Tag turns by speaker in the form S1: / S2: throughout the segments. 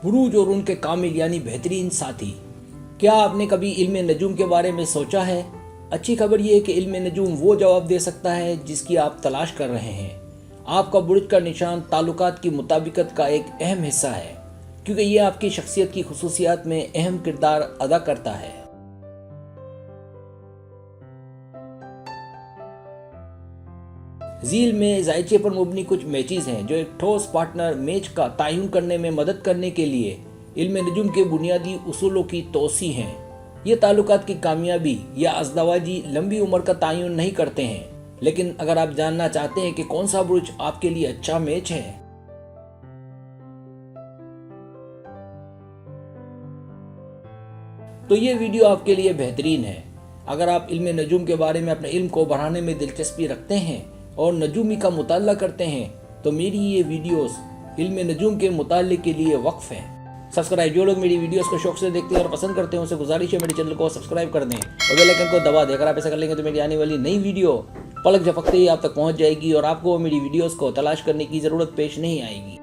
S1: बुरूज और उनके कामिल यानी बेहतरीन साथी। क्या आपने कभी इल्म नजूम के बारे में सोचा है? अच्छी खबर यह है कि इल्म नजूम वो जवाब दे सकता है जिसकी आप तलाश कर रहे हैं। आपका बुर्ज का निशान ताल्लुकात की मुताबिकत का एक अहम हिस्सा है, क्योंकि यह आपकी शख्सियत की खुसूसियात में अहम किरदार अदा करता है। झील में जायचे पर मुबनी कुछ मैचेस हैं जो एक ठोस पार्टनर मैच का तयन करने में मदद करने के लिए इल्म नजूम के बुनियादी उसूलों की तोसी हैं। ये ताल्लुकात की कामयाबी या अज़दवाजी लंबी उम्र का तयन नहीं करते हैं, लेकिन अगर आप जानना चाहते हैं कि कौन सा बुर्ज आपके लिए अच्छा मैच है, तो ये वीडियो आपके लिए बेहतरीन है। अगर आप इल्म नजूम के बारे में अपने इल्म को बढ़ाने में दिलचस्पी रखते हैं और नजूमी का मुताला करते हैं, तो मेरी ये वीडियोस इल्म नजूम के मुताले के लिए वक्फ है। सब्सक्राइब, जो लोग मेरी वीडियोस को शौक से देखते हैं और पसंद करते हैं उनसे गुजारिश है मेरे चैनल को सब्सक्राइब कर दें और बेल आइकन को दबा दें। अगर आप ऐसा कर लेंगे तो मेरी आने वाली नई वीडियो पलक झपकते ही आप तक पहुंच जाएगी और आपको मेरी वीडियोस को तलाश करने की जरूरत पेश नहीं आएगी।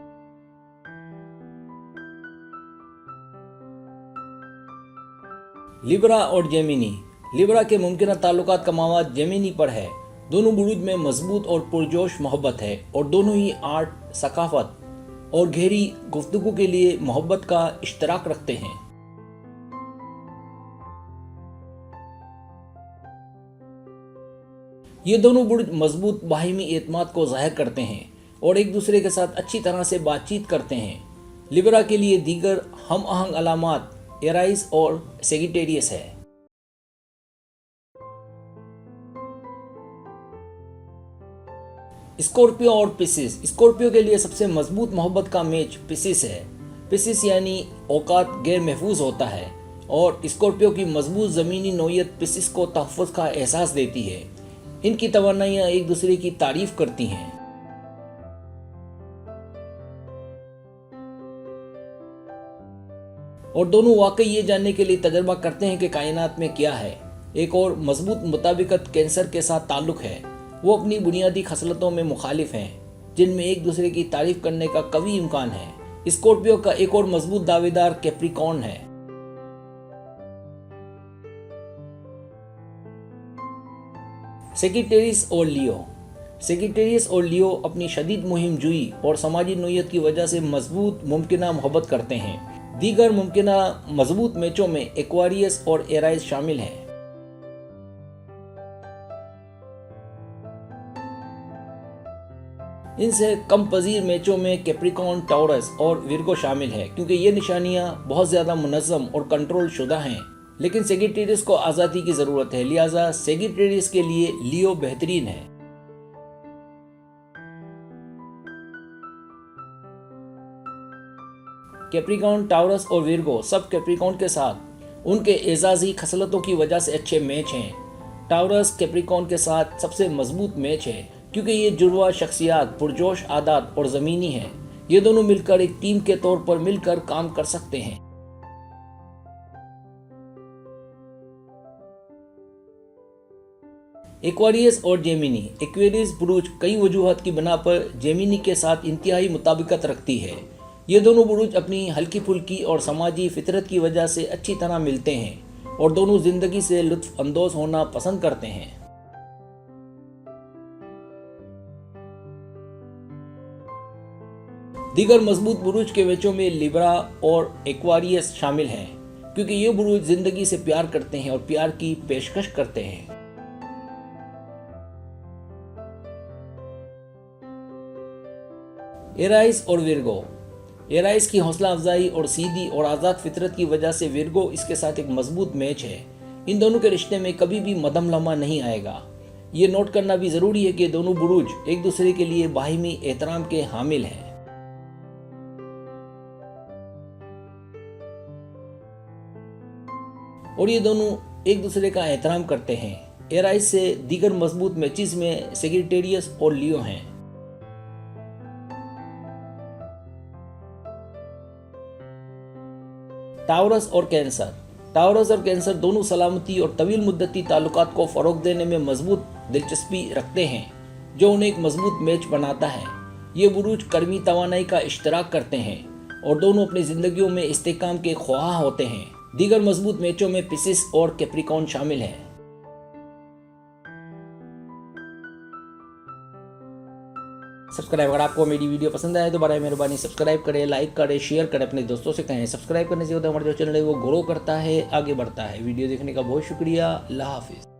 S1: लिब्रा और जेमिनी। लिब्रा के मुमकिन ताल्लुकात का मवाद जेमिनी पर है। दोनों बुरूज में मजबूत और पुरजोश मोहब्बत है और दोनों ही आर्ट, सकाफत और गहरी गुफ्तगू के लिए मोहब्बत का इश्तराक रखते हैं। ये दोनों बुर्ज मजबूत बाहिमी एतमाद को जाहिर करते हैं और एक दूसरे के साथ अच्छी तरह से बातचीत करते हैं। लिब्रा के लिए दीगर हम आहंग अलामात एराइस और सेगिटेरियस है। स्कॉर्पियो और पिसिस। स्कॉर्पियो के लिए सबसे मजबूत मोहब्बत का मैच पिसिस है। पिसिस यानी औकात गैर महफूज होता है और स्कॉर्पियो की मजबूत ज़मीनी नौयत पिसिस को तहफ़्फ़ुज़ का एहसास देती है। इनकी तवन्नाइयाँ एक दूसरे की तारीफ करती हैं। और दोनों वाकई ये जानने के लिए तजर्बा करते हैं कि कायनात में क्या है। एक और मजबूत मुताबिकत कैंसर के साथ ताल्लुक़ है। वो अपनी बुनियादी खसलतों में मुखालिफ हैं, जिनमें एक दूसरे की तारीफ करने का कवी इम्कान है। स्कॉर्पियो का एक और मजबूत दावेदार कैप्रिकॉर्न है। सेगिटेरियस और लियो। सेगिटेरियस और लियो अपनी शदीद मुहिम जुई और समाजी नोयत की वजह से मजबूत मुमकिना मोहब्बत करते हैं। दीगर मुमकिना मजबूत मैचों में एक्वारियस और एराइस शामिल हैं। इनसे कम पजीर मैचों में कैप्रिकॉर्न, टॉरस और विर्गो शामिल है, क्योंकि ये निशानियां बहुत ज़्यादा मुनज़्ज़म और कंट्रोल शुदा हैं। लेकिन सेगिटेरियस को आज़ादी की ज़रूरत है, लिहाजा सेगिटेरियस के लिए लियो बेहतरीन है। कैप्रिकॉर्न, टॉरस और विर्गो सब कैप्रिकॉर्न के साथ उनके एजाजी खसलतों की वजह से अच्छे मैच हैं। टॉरस कैप्रिकॉर्न के साथ सबसे मजबूत मैच है, क्योंकि ये जुड़वा शख्सियात, पुरजोश आदात और ज़मीनी हैं। ये दोनों मिलकर एक टीम के तौर पर मिलकर काम कर सकते हैं। एक्वारियस और जेमिनी। एक्वेरियस बुरूज कई वजूहात की बिना पर जेमिनी के साथ इंतहाई मुताबिकत रखती है। ये दोनों बुरूज अपनी हल्की फुल्की और समाजी फितरत की वजह से अच्छी तरह मिलते हैं और दोनों जिंदगी से लुत्फ अंदोज होना पसंद करते हैं। दीगर मजबूत बुरूज के मैचों में लिब्रा और एक्वारियस शामिल हैं, क्योंकि ये बुरूज जिंदगी से प्यार करते हैं और प्यार की पेशकश करते हैं। एराइस और विर्गो। एराइस की हौसला अफजाई और सीधी और आज़ाद फितरत की वजह से विर्गो इसके साथ एक मजबूत मैच है। इन दोनों के रिश्ते में कभी भी मध्यम लम्हा नहीं आएगा। ये नोट करना भी ज़रूरी है कि दोनों बुरूज एक दूसरे के लिए बाहिमी एहतराम के हामिल हैं। और ये दोनों एक दूसरे का एहतराम करते हैं। एराइस से दीगर मजबूत मैचेस में सेगिटेरियस और लियो हैं। टॉरस और कैंसर। टॉरस और कैंसर दोनों सलामती और तवील मुद्दती ताल्लुकात को फ़रोग देने में मजबूत दिलचस्पी रखते हैं, जो उन्हें एक मजबूत मैच बनाता है। ये बुरूज कर्मी तवानाई का इश्तराक करते हैं और दोनों अपनी जिंदगियों में इस्तेहकाम के ख्वाह होते हैं। दीगर मजबूत मैचों में पिसिस और कैप्रिकॉर्न शामिल हैं। सब्सक्राइब, अगर आपको मेरी वीडियो पसंद आए तो बराए मेहरबानी सब्सक्राइब करें, लाइक करें, शेयर करें, अपने दोस्तों से कहें। सब्सक्राइब करने से होता है हमारा जो चैनल है वो ग्रो करता है, आगे बढ़ता है। वीडियो देखने का बहुत शुक्रिया। अल्लाह हाफिज़।